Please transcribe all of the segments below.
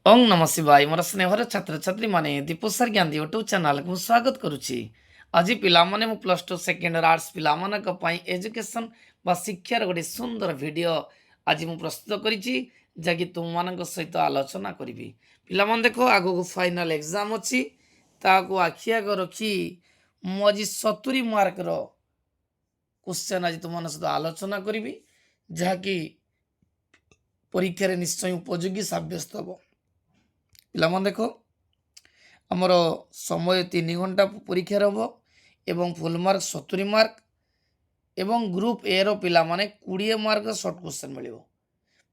ओं नमः शिवाय मोर स्नेहर छात्र छात्री माने दीपसार ज्ञान यूट्यूब चैनल को स्वागत करुच्ची। आज पिलामाने मु प्लस टू सेकेंड आर्ट्स पिलामानक पई एजुकेशन बा शिक्षार गोटे सुंदर वीडियो आज मु प्रस्तुत करिछि जाकि तुम मानक सहित आलोचना करिवि। पिलामान देखो आगो को फाइनल एग्जाम अछि ताको आखि आग रखी मु आज 70 मार्क रो क्वेश्चन आज तुम सहित आलोचना करिवि जहाँकि परीक्षा निश्चय उपयोगी साब्यस्त हबो। पिलामान देखो आमर समय 3 घंटा परीक्षा हम एवं फुल मार्क 70 मार्क एवं ग्रुप ए रो पिला माने 20 मार्क शॉर्ट क्वेश्चन मिलिबो।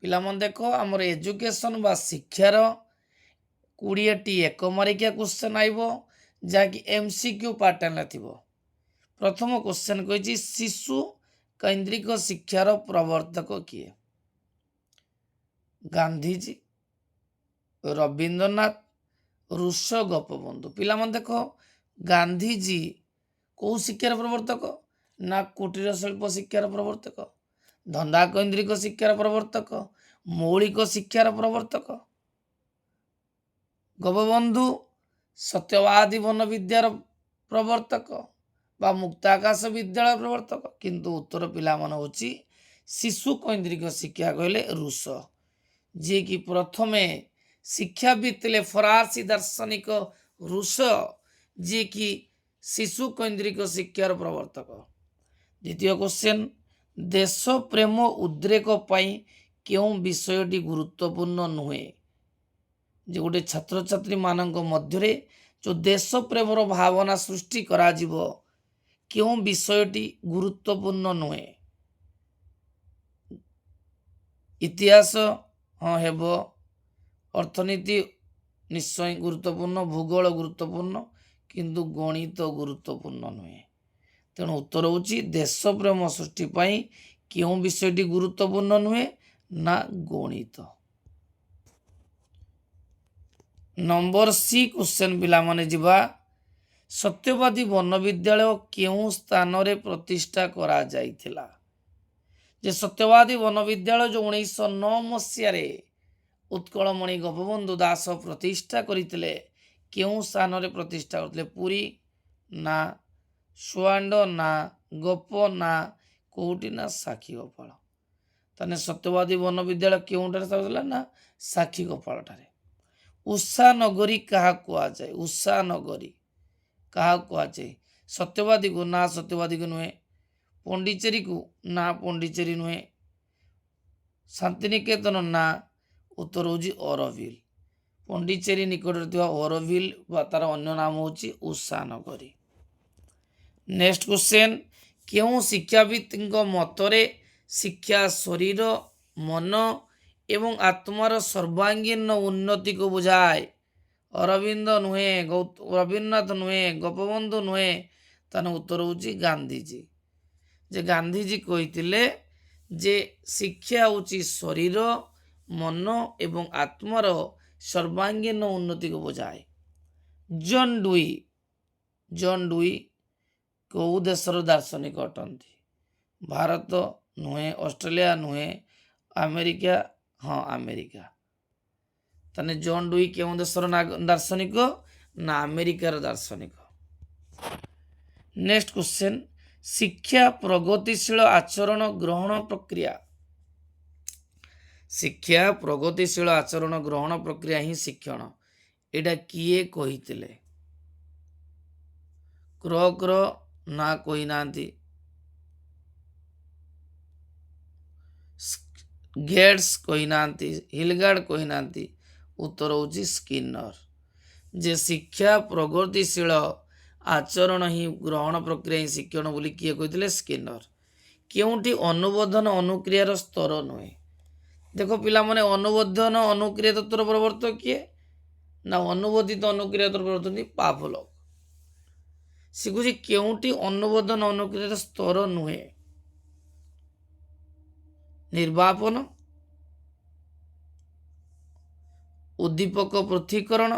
पिलामान देखो आमर एजुकेशन बा शिक्षार 20टी 1 मार्किया क्वेश्चन आइबो जाकि एमसीक्यू पैटर्न थिबो। प्रथम क्वेश्चन कहिछि शिशु केंद्रिक शिक्षार प्रवर्तक किए? गांधीजी, रविंद्रनाथ, रुषो गोपबंधु। पिलामान देखो गांधीजी कौ शिक्षार प्रवर्तक ना कुटीर शिल्प शिक्षार प्रवर्तक, धंदा केंद्रिक शिक्षार प्रवर्तक, मौलिक शिक्षार प्रवर्तक। गोपबंधु सत्यवादी वन विद्यार प्रवर्तक बा मुक्ताकाश विद्यालय प्रवर्तक। किंतु उत्तर पिला मन होची शिशु केंद्रिक शिक्षा कहले रुष, जे कि प्रथमे शिक्षाविद थे फरासी दार्शनिक रुष, जे कि शिशु केंद्रिक शिक्षार प्रवर्तक। द्वितीय क्वेश्चन देश प्रेम उद्रेक पाई क्यों विषयटी गुरुत्वपूर्ण नुहे? जे गोटे छात्र छात्री मानक मध्य जो देश प्रेम भावना सृष्टि करा जीवो क्यों विषयटी गुरुत्वपूर्ण नुहे? इतिहास हाँ हेबो, अर्थनीति निश्चय गुरुत्वपूर्ण, भूगोल गुरुत्वपूर्ण, किंतु गणित गुरुत्वपूर्ण नुहे। तेणु उत्तर होची देश प्रेम सृष्टि पाई क्यों विषयटी गुरुत्वपूर्ण नुहे ना गणित। नंबर सी क्वेश्चन पिला माने जिबा सत्यवादी वन विद्यालय क्यों स्थान रे प्रतिष्ठा करा जाइथिला? जे सत्यवादी वन विद्यालय जो 1909 मसीह उत्कलमणि गोपबंधु दास प्रतिष्ठा करते क्यों स्थान रे प्रतिष्ठा करते? पुरी ना सुआंड ना गोप ना कोउटी ना साक्षी गोपाल। तने सत्यवादी वन विद्यालय क्योंठारे स्थापित ना साक्षी गोपाल ठारे। उषा नगरी क्या कहुए? उषा नगरी क्या कहुए? सत्यवादी को ना सत्यवादी को नुहे, पंडिचेरी को ना पंडिचेरी नुहे, शांतिनिकेतन ना उत्तर होची औरविल। पंडिचेरी निकट औरविल तार अन्य नाम होची उषा नगरी। नेक्स्ट क्वेश्चन क्यों शिक्षाविद मतरे शिक्षा शरीर मन एवं आत्मार सर्वांगीन उन्नति को बुझाए? अरविंद नुहे, रविन्द्रनाथ नुहे, गोपबंधु नुहे, तान उत्तर होची गांधीजी। जे गांधीजी कहिथिले जे शिक्षा होची शरीर मन एवं आत्मार सर्वांगीन उन्नति को बुझाए। जॉन डुई कौ देशर दार्शनिक अटंती? भारत नुहे, ऑस्ट्रेलिया नुहे, अमेरिका हाँ अमेरिका। तने जॉन डुई क्यों देशर दार्शनिक ना अमेरिकार दार्शनिक। नेक्स्ट क्वेश्चन शिक्षा प्रगतिशील आचरण ग्रहण प्रक्रिया। शिक्षा प्रगतिशील आचरण ग्रहण प्रक्रिया ही शिक्षण, एटा किए कहिथिले? क्रॉकर ना कही नांती, गेट्स कही नांती, हिलगार्ड कही नांती, उत्तर होची स्किनर। जे शिक्षा प्रगतिशील आचरण ही ग्रहण प्रक्रिया ही शिक्षण बोली किए कहिथिले? स्किनर। क्योंटी अनुबोधन अनुक्रियार स्तर नुहे? देखो पिला माने अनुबोधन अनुक्रिया तत्वर प्रवर्तक किए ना अनुबोधित अनुक्रिया तत्वर प्रवर्तक पावलोव। शिखुची क्योंटी अनुबोधन अनुक्रियार स्तर नुहे? निर्वापन, उद्दीपक पृथकीकरण,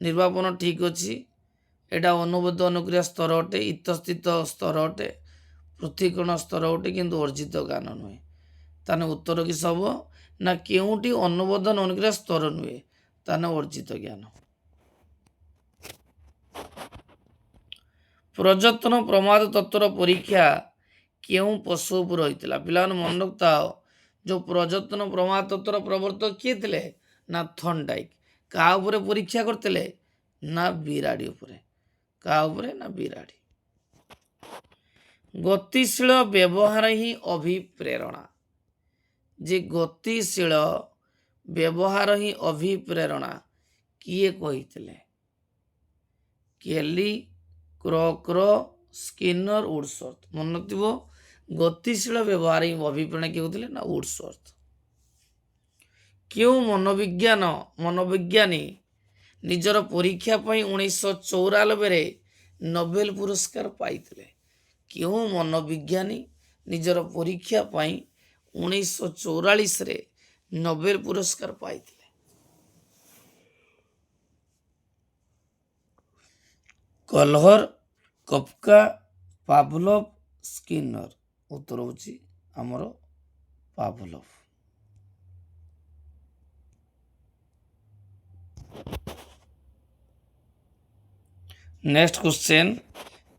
निर्वापन ठीक अच्छी, एटा अनुबोध अनुक्रिया स्तर अटे, इतस्थित स्तर अटे, पृथकीकरण स्तर अटे, किंतु अर्जित ज्ञान नुहे। ताने उत्तर कि सब ना क्योंटी अनुबोधन अनुक्रिया स्तर नुहे? ତାହେଲେ ଅର୍ଜିତ ଜ୍ଞାନ। ପ୍ରଯତ୍ନ ପ୍ରମାଦ ତତ୍ତ୍ୱର ପରୀକ୍ଷା କେଉଁ ପଶୁ ଉପରେ ହୋଇଥିଲା? ପିଲାମାନେ ମନେ ରଖିଥାଅ, ଯେଉଁ ପ୍ରଯତ୍ନ ପ୍ରମାଦ ତତ୍ତ୍ୱର ପ୍ରବର୍ତ୍ତକ କିଏ ଥିଲେ? ନା ଥର୍ନଡାଇକ୍। କାହା ଉପରେ ପରୀକ୍ଷା କରିଥିଲେ? ନା ବିରାଡ଼ି ଉପରେ। କାହା ଉପରେ? ନା ବିରାଡ଼ି। ଗତିଶୀଳ ବ୍ୟବହାର ହିଁ ଅଭିପ୍ରେରଣା। ଯେ ଗତିଶୀଳ ବ୍ୟବହାର ହିଁ ଅଭିପ୍ରେରଣା କିଏ କହିଥିଲେ? କେଲି, କ୍ରୋ, ସ୍କିନର, ଉଡସworth। ମନେ ରଖିଥିବ, ଗତିଶୀଳ ବ୍ୟବହାର ହିଁ ଅଭିପ୍ରେରଣା କିଏ କହୁଥିଲେ? ନା ଉଡସworth। କେଉଁ ମନୋବିଜ୍ଞାନୀ ନିଜର ପରୀକ୍ଷା ପାଇଁ 1994ରେ ନୋବେଲ ପୁରସ୍କାର ପାଇଥିଲେ? କେଉଁ ମନୋବିଜ୍ଞାନୀ ନିଜର ପରୀକ୍ଷା ପାଇଁ 1944ରେ ନୋବେଲ ପୁରସ୍କାର ପାଇଥିଲେ? କଲହର, କଫକା, ପାଭଲଭ, ସ୍କିନର। ଉତ୍ତର ହେଉଛି ଆମର ପାଭଲଭ। ନେକ୍ସଟ କ୍ୱେଶ୍ଚନ,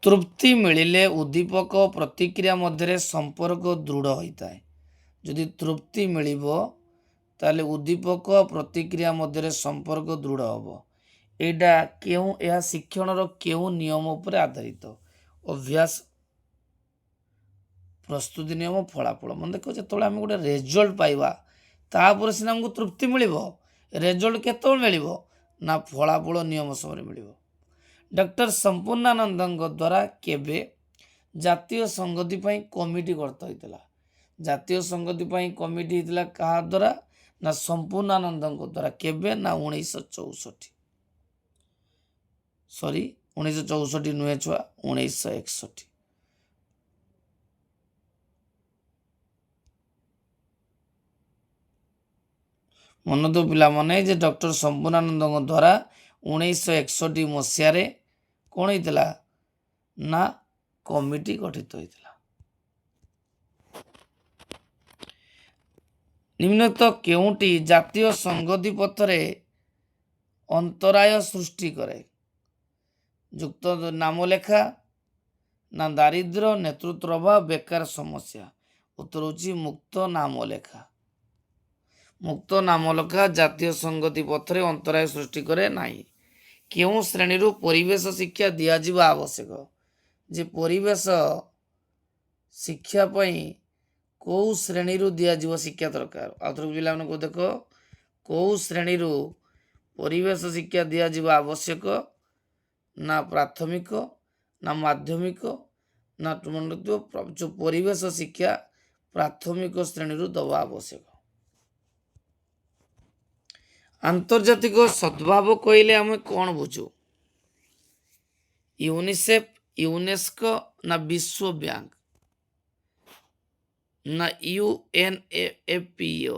ତୃପ୍ତି ମିଳିଲେ ଉଦ୍ଦୀପକ ପ୍ରତିକ୍ରିୟା ମଧ୍ୟରେ ସମ୍ପର୍କ ଦୃଢ଼ ହୋଇଥାଏ। ଯଦି ତୃପ୍ତି ମିଳିବ ତାହେଲେ ଉଦ୍ଦୀପକ ପ୍ରତିକ୍ରିୟା ମଧ୍ୟରେ ସମ୍ପର୍କ ଦୃଢ଼ ହେବ। ଏହା ଶିକ୍ଷଣର କେଉଁ ନିୟମ ଉପରେ ଆଧାରିତ? ଅଭ୍ୟାସ, ପ୍ରସ୍ତୁତି ନିୟମ, ଫଳାଫଳ। ମନେ ଦେଖ, ଯେତେବେଳେ ଆମେ ଗୋଟେ ରେଜଲ୍ଟ ପାଇବା ତାପରେ ସିନା ଆମକୁ ତୃପ୍ତି ମିଳିବ। ରେଜଲ୍ଟ କେତେବେଳେ ମିଳିବ? ନା ଫଳାଫଳ ନିୟମ ସମୟରେ ମିଳିବ। ଡକ୍ଟର ସମ୍ପୂର୍ଣ୍ଣାନନ୍ଦଙ୍କ ଦ୍ୱାରା କେବେ ଜାତୀୟ ସଂଗତି ପାଇଁ କମିଟି ଗଠିତ ହୋଇଥିଲା? ଜାତୀୟ ସଂଗତି ପାଇଁ କମିଟି ହେଇଥିଲା କାହା ଦ୍ୱାରା? ନା ସମ୍ପୂର୍ଣ୍ଣାନନ୍ଦଙ୍କ ଦ୍ୱାରା। କେବେ? ନା 1964 ନୁହେଁ ଛୁଆ, 1961। ମନେ ତ ପିଲାମାନେ ଯେ ଡକ୍ଟର ସମ୍ପୂର୍ଣ୍ଣାନନ୍ଦଙ୍କ ଦ୍ୱାରା 1961 ମସିହାରେ କ'ଣ ହେଇଥିଲା? ନା କମିଟି ଗଠିତ ହୋଇଥିଲା। ନିମ୍ନଲିଖିତ କେଉଁଟି ଜାତୀୟ ସଂଗତି ପଥରେ ଅନ୍ତରାୟ ସୃଷ୍ଟି କରେ? ଯୁକ୍ତ ନାମ ଲେଖା, ନା ଦାରିଦ୍ର୍ୟ, ନେତୃତ୍ୱ ଅଭାବ, ବେକାର ସମସ୍ୟା। ଉତ୍ତର ହେଉଛି ମୁକ୍ତ ନାମ ଲେଖା। ମୁକ୍ତ ନାମ ଲେଖା ଜାତୀୟ ସଂଗତି ପଥରେ ଅନ୍ତରାୟ ସୃଷ୍ଟି କରେ ନାହିଁ। କେଉଁ ଶ୍ରେଣୀରୁ ପରିବେଶ ଶିକ୍ଷା ଦିଆଯିବା ଆବଶ୍ୟକ? ଯେ ପରିବେଶ ଶିକ୍ଷା ପାଇଁ କେଉଁ ଶ୍ରେଣୀରୁ ଦିଆଯିବ ଶିକ୍ଷା ଦରକାର? ଆଉ ଥରେ ପିଲାମାନଙ୍କୁ ଦେଖ, କେଉଁ ଶ୍ରେଣୀରୁ ପରିବେଶ ଶିକ୍ଷା ଦିଆଯିବା ଆବଶ୍ୟକ? ନା ପ୍ରାଥମିକ, ନା ମାଧ୍ୟମିକ, ନା ଯେଉଁ ପରିବେଶ ଶିକ୍ଷା ପ୍ରାଥମିକ ଶ୍ରେଣୀରୁ ଦେବା ଆବଶ୍ୟକ। ଆନ୍ତର୍ଜାତିକ ସଦ୍ଭାବ କହିଲେ ଆମେ କ'ଣ ବୁଝୁ? ୟୁନିସେଫ, ୟୁନେସ୍କୋ, ନା ବିଶ୍ୱ ବ୍ୟାଙ୍କ, ନା UNFPA?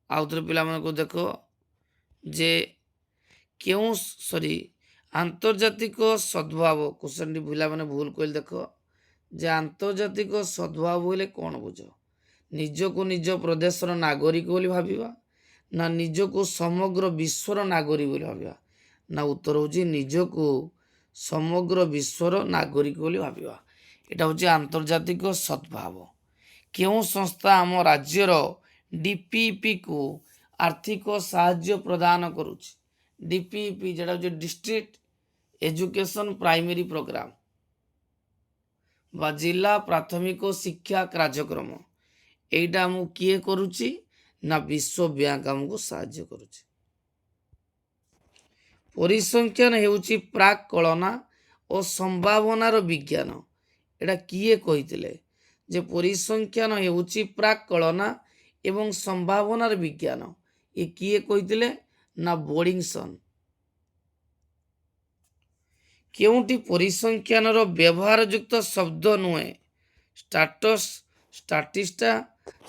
ଆଉ ଥରେ ପିଲାମାନଙ୍କୁ ଦେଖ ଯେ ଆନ୍ତର୍ଜାତିକ ସଦ୍ଭାବ କ୍ୱେଶ୍ଚନଟି ପିଲାମାନେ ଭୁଲ କହିଲେ। ଦେଖ ଯେ ଆନ୍ତର୍ଜାତିକ ସଦ୍ଭାବ ବୋଇଲେ କ'ଣ ବୁଝ? ନିଜକୁ ନିଜ ପ୍ରଦେଶର ନାଗରିକ ବୋଲି ଭାବିବା, ନା ନିଜକୁ ସମଗ୍ର ବିଶ୍ୱର ନାଗରିକ ବୋଲି ଭାବିବା? ନା ଉତ୍ତର ହେଉଛି ନିଜକୁ ସମଗ୍ର ବିଶ୍ୱର ନାଗରିକ ବୋଲି ଭାବିବା। ଏଇଟା ହେଉଛି ଆନ୍ତର୍ଜାତିକ ସଦ୍ଭାବ। କେଉଁ ସଂସ୍ଥା ଆମ ରାଜ୍ୟର DPPକୁ ଆର୍ଥିକ ସାହାଯ୍ୟ ପ୍ରଦାନ କରୁଛି? DPP যেটা হচ্ছে ডিস্ট্রিক্ট এডুকেশন প্রাইমেরি প্রোগ্রাম বা জিলা প্রাথমিক শিক্ষা কার্যক্রম, এইটা ଆମକୁ କିଏ କରୁଛି? ନା ବିଶ୍ୱ ବ୍ୟାଙ୍କ ଆମକୁ ସାହାଯ୍ୟ କରୁଛି। ପରିସଂଖ୍ୟାନ ହେଉଛି ପ୍ରାକ୍ କଳନା ଓ ସମ୍ଭାବନାର ବିଜ୍ଞାନ। ଏଇଟା କିଏ କହିଥିଲେ? ଯେ ପରିସଂଖ୍ୟାନ ହେଉଛି ପ୍ରାକ୍ କଳନା ଏବଂ ସମ୍ଭାବନାର ବିଜ୍ଞାନ। ଏ କିଏ କହିଥିଲେ? ନା ବୋର୍ଡିଂସନ୍। କେଉଁଟି ପରିସଂଖ୍ୟାନର ବ୍ୟବହାର ଯୁକ୍ତ ଶବ୍ଦ ନୁହେଁ? ଷ୍ଟାଟସ୍, ଷ୍ଟାଟିଷ୍ଟା,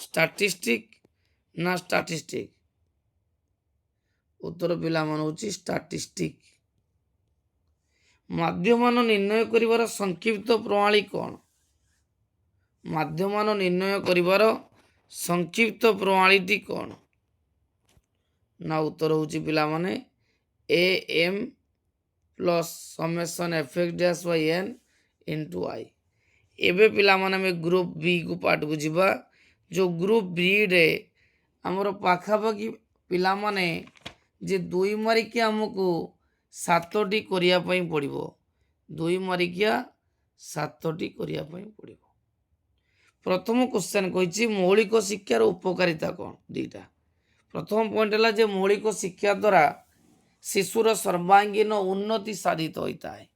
ଷ୍ଟାଟିଷ୍ଟିକ୍, ନା ଷ୍ଟାଟିଷ୍ଟିକ୍? ଉତ୍ତର ପିଲାମାନେ ହେଉଛି ଷ୍ଟାଟିଷ୍ଟିକ୍। ମାଧ୍ୟମାନ ନିର୍ଣ୍ଣୟ କରିବାର ସଂକ୍ଷିପ୍ତ ପ୍ରଣାଳୀ କ'ଣ? ମାଧ୍ୟମାନ ନିର୍ଣ୍ଣୟ କରିବାର ସଂକ୍ଷିପ୍ତ ପ୍ରଣାଳୀଟି କ'ଣ? ନା ଉତ୍ତର ହେଉଛି ପିଲାମାନେ A M plus summation F X dash by N into I. एबे पिलामाने आमे ग्रुप बी को पार्ट को जिबा। जो ग्रुप बी रे आमर पाखापाखि पिलामाने जे 2 मारिकिया हमको 7टी करिया पई पड़िबो। 2 मारिकिया 7टी करिया पई पड़िबो। प्रथम क्वेश्चन कहिछि मौलिक शिक्षार उपकारिता कोन दीटा। प्रथम पॉइंट है जे मौलिक शिक्षा द्वारा शिशुर सर्वांगीन उन्नति साधित होता है।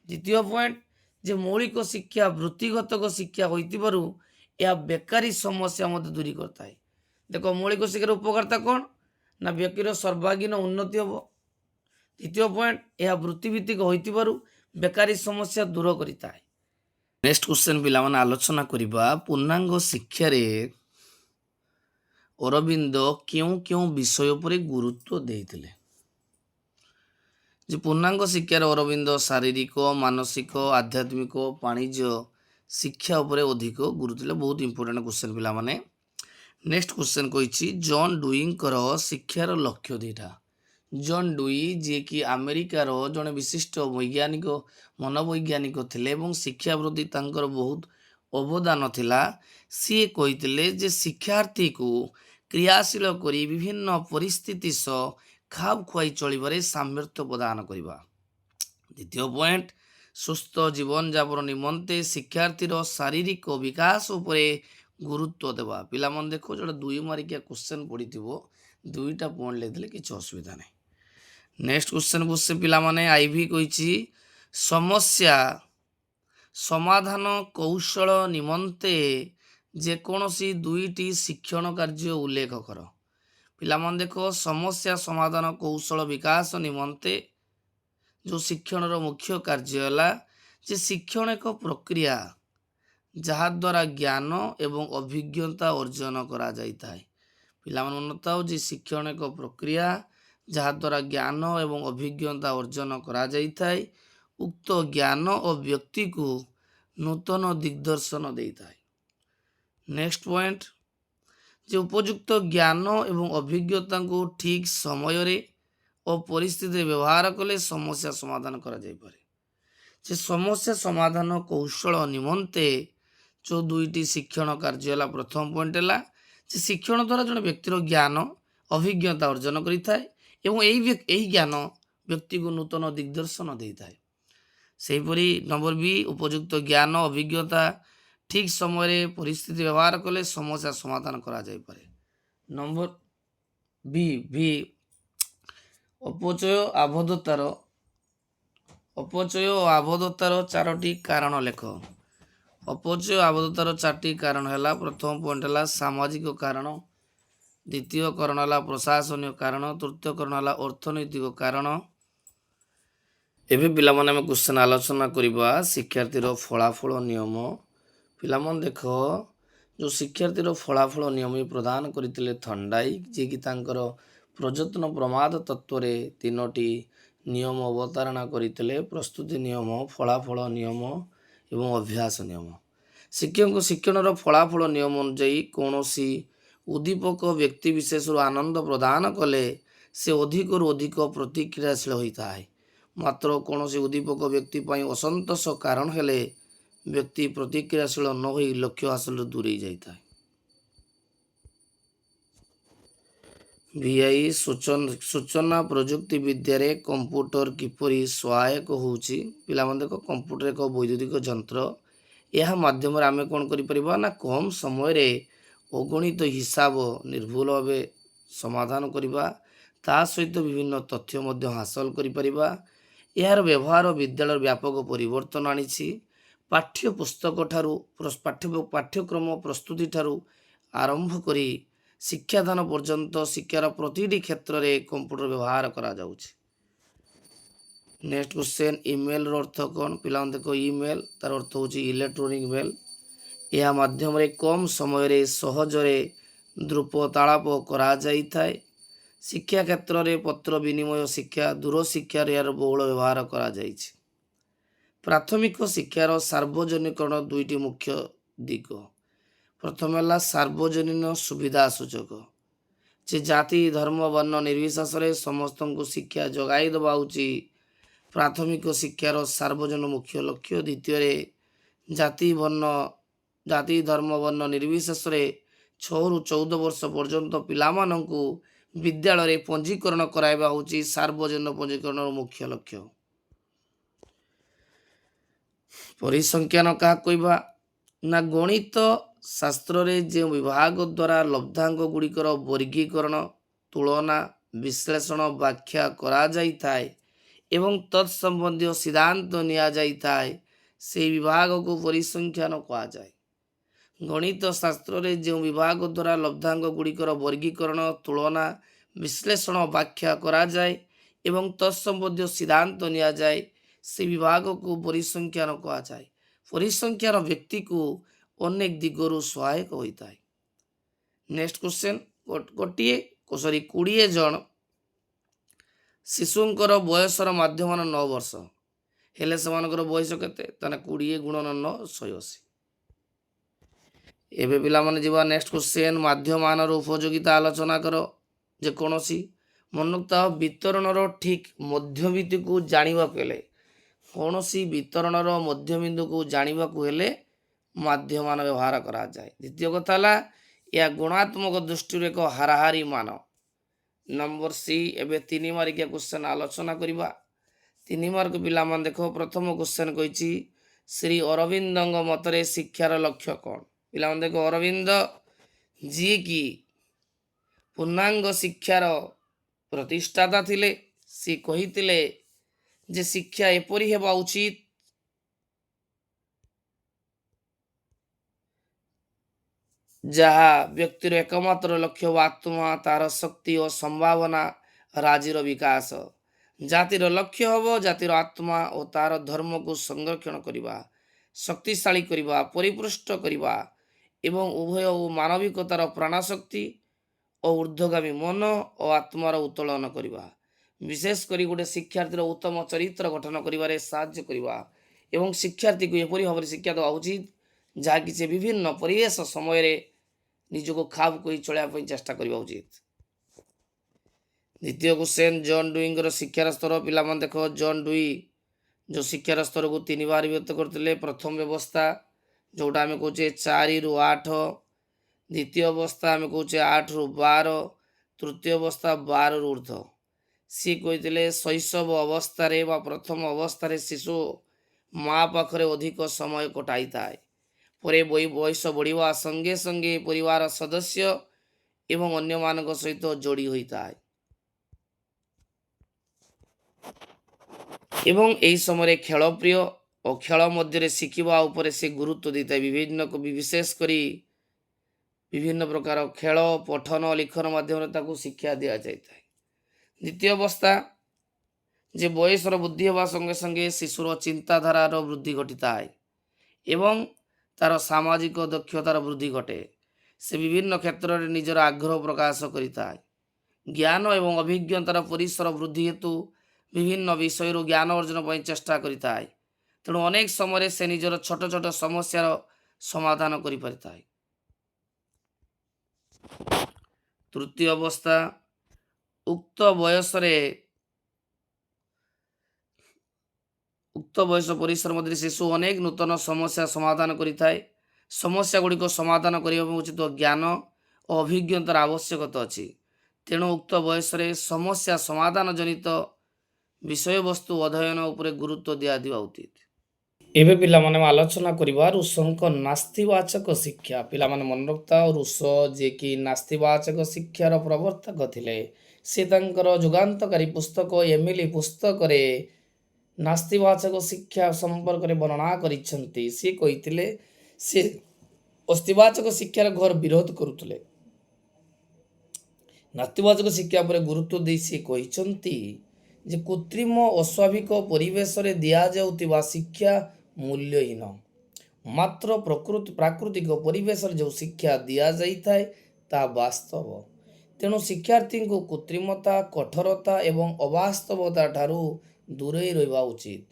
द्वितीय पॉइंट जे मौलिक शिक्षा वृत्तिगत शिक्षा होइतिबारु या बेकारी समस्या मध्य दूरी करता है। देखो मौलिक शिक्षार उपकारिता कौन ना व्यक्तिर सर्वांगीन उन्नति हम। द्वितीय पॉइंट यह वृत्तिभित्तिक होइतिबारु बेकारी समस्या दूर करता है। नेक्स्ट क्वेश्चन पिला माने आलोचना करिबा पूर्णांग शिक्षा रे अरविंद क्यों क्यों विषय पर गुरुत्व देइथिले। जे पूर्णांग शिक्षार अरविंद शारीरिक मानसिक आध्यात्मिक वाणिज्य शिक्षा उपर अधिक गुरुत्व देले। बहुत इंपोर्टेंट क्वेश्चन पिला माने। नेक्स्ट क्वेश्चन कहिछि जॉन डुईंकर शिक्षार लक्ष्य दीटा। जॉन डुई जे कि अमेरिकार जड़े विशिष्ट वैज्ञानिक मनोवैज्ञानिक थिले एवं शिक्षा प्रति तांकर बहुत अवदान थिला। सी कहिथिले जे शिक्षार्थी को क्रियाशील करी विभिन्न परिस्थिति सह खाप खुआई चलिबारे सामर्थ्य प्रदान करिबा। द्वितीय पॉइंट सुस्थ जीवन यापन निमंते शिक्षार्थीर शारीरिक विकास उपरे गुरुत्व देवा। पिला मन देखो जो 2 मारिकिया क्वेश्चन पड़िथिबो 2टा पॉइंट लेदेले किछि असुविधा नहीं। नेक्स्ट क्वेश्चन क्वेश्चन पिला माने आईवी कहिछि समस्या समाधान कौशल निमंते जेकोसी 2टी शिक्षण कार्य उल्लेख कर। पिला मन देखो समस्या समाधान कौशल विकास निमंते जो शिक्षण मुख्य कार्य है जे शिक्षण एक प्रक्रिया जहा द्वारा ज्ञान एवं अभिज्ञता अर्जन करा जाता है। पिला मन मन थाउ जे शिक्षण एक प्रक्रिया जहा द्वारा ज्ञान एवं अभिज्ञता अर्जन करा जाता है। उक्त ज्ञान और व्यक्ति को नूतन दिग्दर्शन देता है। नेक्स्ट पॉइंट जे उपयुक्त ज्ञान एवं अभिज्ञता को ठीक समय रे और परिस्थिति व्यवहार कले समस्या समाधान करा जाय पारे। जे समस्या समाधान कौशल निमंते जो 2टी शिक्षण कार्य है। प्रथम पॉइंट है जे शिक्षण द्वारा जन व्यक्तिर ज्ञान अभिज्ञता अर्जन करिथाय एवं एही ज्ञान व्यक्ति को नूतन दिग्दर्शन देता है। सेहीपरि नंबर बी उपयुक्त ज्ञान अभिज्ञता ठीक समय रे परिस्थिति व्यवहार कले समस्या समाधान करा जाय पारे। नंबर बी बी अपचय और आबद्धतार 4टी कारण लेख। अपचय आबद्धतार 4टी कारण है। प्रथम पॉइंट है सामाजिक कारण, द्वितीय कारण है प्रशासनिक कारण, तृतीय कारण है अर्थनैतिक कारण। एबे पिला माने हम क्वेश्चन आलोचना करिबा शिक्षार्थीर फलाफल नियम। पिला मन देखो जो शिक्षार्थीर फलाफल नियम प्रदान करथिले थंडाई जे कि तांकर प्रयत्न प्रमाद तत्व रे 3टी नियम अवतारणा करथिले प्रस्तुति नियम, फलाफल नियम एवं अभ्यास नियम। शिक्षक शिक्षण फलाफल नियम अनुଯାयी कौनसी उद्दीपक व्यक्ति विशेष आनंद प्रदान कले से अधिक अधिक प्रतिक्रियाशील होता है। मात्र कौनसी उद्दीपक व्यक्ति असंतोष कारण हेले व्यक्ति प्रतिक्रियाशील न हो लक्ष्य हासिल दूरे जाता है। VI सूचना प्रजुक्ति विद्या रे कंप्यूटर किपरि सहायक होउची। पिला मन देखो कंप्यूटर एक वैद्युतिक यंत्र। यह माध्यम आम कौन करा ना कम समय रे अगणित हिसाब निर्भुल भाव समाधान करवा ता सहित विभिन्न तथ्य मध्य हासिल करिपरिबा। यार व्यवहार विद्यालय व्यापक परिवर्तन आनी। पाठ्य पुस्तक ठारू पाठ्यक्रम प्रस्तुति ठारू आरंभ करी शिक्षादान पर्यंत शिक्षार प्रतिटी क्षेत्र में कंप्यूटर व्यवहार करा जाउछि। नेक्स्ट क्वेश्चन ईमेल अर्थ कौन। पिला देखो ईमेल तार अर्थ हूँ इलेक्ट्रोनिक मेल। यह माध्यम रे कम समय रे सहजरे द्रुप तालाप करा जाइथाय। शिक्षा क्षेत्र में पत्र विनिमय शिक्षा दूर शिक्षार यार बहुल व्यवहार करा जाइछि। प्राथमिक शिक्षार सार्वजनिकरण 2टी मुख्य दिग। प्रथम है सार्वजनीन सुविधा सूचक। ଯେ ଜାତି ଧର୍ମ ବର୍ଣ୍ଣ ନିର୍ବିଶେଷରେ ସମସ୍ତଙ୍କୁ ଶିକ୍ଷା ଯୋଗାଇ ଦେବା ହେଉଛି ପ୍ରାଥମିକ ଶିକ୍ଷାର ସାର୍ବଜନୀନ ମୁଖ୍ୟ ଲକ୍ଷ୍ୟ। ଦ୍ୱିତୀୟରେ ଜାତି ଧର୍ମ ବର୍ଣ୍ଣ ନିର୍ବିଶେଷରେ 6ରୁ 14 ବର୍ଷ ପର୍ଯ୍ୟନ୍ତ ପିଲାମାନଙ୍କୁ ବିଦ୍ୟାଳୟରେ ପଞ୍ଜୀକରଣ କରାଇବା ହେଉଛି ସାର୍ବଜନୀନ ପଞ୍ଜୀକରଣର ମୁଖ୍ୟ ଲକ୍ଷ୍ୟ। ପରିସଂଖ୍ୟାନ କାହା କହିବା ନା ଗଣିତ ଶାସ୍ତ୍ରରେ ଯେଉଁ ବିଭାଗ ଦ୍ୱାରା ଲବ୍ଧାଙ୍କ ଗୁଡ଼ିକର ବର୍ଗୀକରଣ ତୁଳନା ବିଶ୍ଳେଷଣ ବ୍ୟାଖ୍ୟା କରାଯାଇଥାଏ ଏବଂ ତତ୍ସମ୍ବନ୍ଧୀୟ ସିଦ୍ଧାନ୍ତ ନିଆଯାଇଥାଏ ସେହି ବିଭାଗକୁ ପରିସଂଖ୍ୟାନ କୁହାଯାଏ। ଗଣିତ ଶାସ୍ତ୍ରରେ ଯେଉଁ ବିଭାଗ ଦ୍ୱାରା ଲବ୍ଧାଙ୍କ ଗୁଡ଼ିକର ବର୍ଗୀକରଣ ତୁଳନା ବିଶ୍ଳେଷଣ ବ୍ୟାଖ୍ୟା କରାଯାଏ ଏବଂ ତତ୍ସମ୍ବନ୍ଧୀୟ ସିଦ୍ଧାନ୍ତ ନିଆଯାଏ ସେ ବିଭାଗକୁ ପରିସଂଖ୍ୟାନ କୁହାଯାଏ। ପରିସଂଖ୍ୟାନ ବ୍ୟକ୍ତିକୁ ଅନେକ ଦିଗରୁ ସହାୟକ ହୋଇଥାଏ। ନେକ୍ସଟ କ୍ୱେଶ୍ଚନ, 20 ଜଣ ଶିଶୁଙ୍କର ବୟସର ମାଧ୍ୟମାନ 9 ବର୍ଷ ହେଲେ ସେମାନଙ୍କର ବୟସ କେତେ? ତାହେଲେ 20 ଗୁଣନ 9 180। ଏବେ ପିଲାମାନେ ଯିବା ନେକ୍ସଟ କ୍ୱେଶ୍ଚନ, ମାଧ୍ୟମାନର ଉପଯୋଗିତା ଆଲୋଚନା କର। ଯେକୌଣସି ମନୋକ୍ତାହ ବିତରଣର ଠିକ୍ ମଧ୍ୟବିନ୍ଦୁକୁ ଜାଣିବାକୁ ହେଲେ କୌଣସି ବିତରଣର ମଧ୍ୟବିନ୍ଦୁକୁ ଜାଣିବାକୁ ହେଲେ ମାଧ୍ୟମାନ ବ୍ୟବହାର କରାଯାଏ। ଦ୍ୱିତୀୟ କଥା ହେଲା ଏହା ଗୁଣାତ୍ମକ ଦୃଷ୍ଟିରୁ ଏକ ହାରାହାରି ମାନ। Number C. ଏବେ 3 ମାର୍କିଆ କ୍ୱେଶ୍ଚନ ଆଲୋଚନା କରିବା। 3 ମାର୍କ ପିଲାମାନେ ଦେଖ, ପ୍ରଥମ କ୍ୱେଶ୍ଚନ କହିଛି ଶ୍ରୀ ଅରବିନ୍ଦଙ୍କ ମତରେ ଶିକ୍ଷାର ଲକ୍ଷ୍ୟ କ'ଣ? ପିଲାମାନେ ଦେଖ, ଅରବିନ୍ଦ ଯିଏକି ପୂର୍ଣ୍ଣାଙ୍ଗ ଶିକ୍ଷାର ପ୍ରତିଷ୍ଠାତା ଥିଲେ, ସେ କହିଥିଲେ ଯେ ଶିକ୍ଷା ଏପରି ହେବା ଉଚିତ ଯାହା ବ୍ୟକ୍ତିର ଏକମାତ୍ର ଲକ୍ଷ୍ୟ ଓ ଆତ୍ମା, ତାର ଶକ୍ତି ଓ ସମ୍ଭାବନା, ରାଜିର ବିକାଶ। ଜାତିର ଲକ୍ଷ୍ୟ ହେବ ଜାତିର ଆତ୍ମା ଓ ତାର ଧର୍ମକୁ ସଂରକ୍ଷଣ କରିବା, ଶକ୍ତିଶାଳୀ କରିବା, ପରିପୃଷ୍ଟ କରିବା ଏବଂ ଉଭୟ ଓ ମାନବିକତାର ପ୍ରାଣଶକ୍ତି ଓ ঊର୍ଦ୍ଧ୍ୱଗାମୀ ମନ ଓ ଆତ୍ମାର ଉତ୍ତୋଳନ କରିବା। ବିଶେଷ କରି ଗୋଟେ ଶିକ୍ଷାର୍ଥୀର ଉତ୍ତମ ଚରିତ୍ର ଗଠନ କରିବାରେ ସାହାଯ୍ୟ କରିବା ଏବଂ ଶିକ୍ଷାର୍ଥୀକୁ ଏପରି ଭାବରେ ଶିକ୍ଷା ଦେବା ଉଚିତ ଯାହାକି ସେ ବିଭିନ୍ନ ପରିବେଶ ସମୟରେ ନିଜକୁ ଖାପ କରି ଚଳିବା ପାଇଁ ଚେଷ୍ଟା କରିବା ଉଚିତ। ଦ୍ୱିତୀୟ କ୍ୱେଶ୍ଚନ, ଜନ୍ ଡୁଇଙ୍କର ଶିକ୍ଷାର ସ୍ତର। ପିଲାମାନେ ଦେଖ, ଜନ୍ ଡୁଇ ଯେଉଁ ଶିକ୍ଷାର ସ୍ତରକୁ 3 ଭାଗରେ ବିଭକ୍ତ କରିଥିଲେ। ପ୍ରଥମ ବ୍ୟବସ୍ଥା ଯେଉଁଟା ଆମେ କହୁଛେ 4ରୁ 8, ଦ୍ୱିତୀୟ ଅବସ୍ଥା ଆମେ କହୁଛେ 8ରୁ 12, ତୃତୀୟ ଅବସ୍ଥା 12ରୁ ଊର୍ଦ୍ଧ୍ୱ। ସିଏ କହିଥିଲେ ଶୈଶବ ଅବସ୍ଥାରେ ବା ପ୍ରଥମ ଅବସ୍ଥାରେ ଶିଶୁ ମା ପାଖରେ ଅଧିକ ସମୟ କଟାଇଥାଏ। ପରେ ବୟସ ବଢ଼ିବା ସଙ୍ଗେ ସଙ୍ଗେ ପରିବାର ସଦସ୍ୟ ଏବଂ ଅନ୍ୟମାନଙ୍କ ସହିତ ଯୋଡ଼ି ହୋଇଥାଏ ଏବଂ ଏହି ସମୟରେ ଖେଳ ପ୍ରିୟ ଓ ଖେଳ ମଧ୍ୟରେ ଶିଖିବା ଉପରେ ସେ ଗୁରୁତ୍ୱ ଦେଇଥାଏ। ବିଶେଷ କରି ବିଭିନ୍ନ ପ୍ରକାର ଖେଳ, ପଠନ, ଲିଖନ ମାଧ୍ୟମରେ ତାକୁ ଶିକ୍ଷା ଦିଆଯାଇଥାଏ। ଦ୍ୱିତୀୟ ଅବସ୍ଥା ଯେ ବୟସର ବୃଦ୍ଧି ହେବା ସଙ୍ଗେ ସଙ୍ଗେ ଶିଶୁର ଚିନ୍ତାଧାରାର ବୃଦ୍ଧି ଘଟିଥାଏ ଏବଂ ତାର ସାମାଜିକ ଦକ୍ଷତାର ବୃଦ୍ଧି ଘଟେ। ସେ ବିଭିନ୍ନ କ୍ଷେତ୍ରରେ ନିଜର ଆଗ୍ରହ ପ୍ରକାଶ କରିଥାଏ। ଜ୍ଞାନ ଏବଂ ଅଭିଜ୍ଞତାର ପରିସର ବୃଦ୍ଧି ହେତୁ ବିଭିନ୍ନ ବିଷୟରୁ ଜ୍ଞାନ ଅର୍ଜନ ପାଇଁ ଚେଷ୍ଟା କରିଥାଏ। ତେଣୁ ଅନେକ ସମୟରେ ସେ ନିଜର ଛୋଟ ଛୋଟ ସମସ୍ୟାର ସମାଧାନ କରିପାରିଥାଏ। ତୃତୀୟ ଅବସ୍ଥା, ଉକ୍ତ ବୟସ ପରିସର ମଧ୍ୟରେ ଶିଶୁ ଅନେକ ନୂତନ ସମସ୍ୟା ସମାଧାନ କରିଥାଏ। ସମସ୍ୟା ଗୁଡ଼ିକ ସମାଧାନ କରିବା ପାଇଁ ଉଚିତ ଜ୍ଞାନ ଓ ଅଭିଜ୍ଞତାର ଆବଶ୍ୟକତା ଅଛି। ତେଣୁ ଉକ୍ତ ବୟସରେ ସମସ୍ୟା ସମାଧାନ ଜନିତ ବିଷୟବସ୍ତୁ ଅଧ୍ୟୟନ ଉପରେ ଗୁରୁତ୍ୱ ଦିଆଯିବା ଉଚିତ। ଏବେ ପିଲାମାନେ ଆଲୋଚନା କରିବା ରୁଷଙ୍କ ନାସ୍ତିବାଚକ ଶିକ୍ଷା। ପିଲାମାନେ ମନେ ରଖିଥାଅ, ରୁଷ ଯିଏକି ନାସ୍ତିବାଚକ ଶିକ୍ଷାର ପ୍ରବର୍ତ୍ତକ ଥିଲେ। ସେ ତାଙ୍କର ଯୁଗାନ୍ତକାରୀ ପୁସ୍ତକ ଏମିଲି ପୁସ୍ତକରେ ନାସ୍ତିବାଚକ ଶିକ୍ଷା ସମ୍ପର୍କରେ ବର୍ଣ୍ଣନା କରିଛନ୍ତି। ସେ କହିଥିଲେ ସେ ଅସ୍ତିବାଚକ ଶିକ୍ଷାର ଘୋର ବିରୋଧ କରୁଥିଲେ। ନାସ୍ତିବାଚକ ଶିକ୍ଷା ଉପରେ ଗୁରୁତ୍ୱ ଦେଇ ସେ କହିଛନ୍ତି ଯେ କୃତ୍ରିମ ଅସ୍ୱାଭାବିକ ପରିବେଶରେ ଦିଆଯାଉଥିବା ଶିକ୍ଷା ମୂଲ୍ୟହୀନ। ମାତ୍ର ପ୍ରାକୃତିକ ପରିବେଶରେ ଯେଉଁ ଶିକ୍ଷା ଦିଆଯାଇଥାଏ ତାହା ବାସ୍ତବ। ତେଣୁ ଶିକ୍ଷାର୍ଥୀଙ୍କୁ କୃତ୍ରିମତା, କଠୋରତା ଏବଂ ଅବାସ୍ତବତା ଠାରୁ ଦୂରେଇ ରହିବା ଉଚିତ।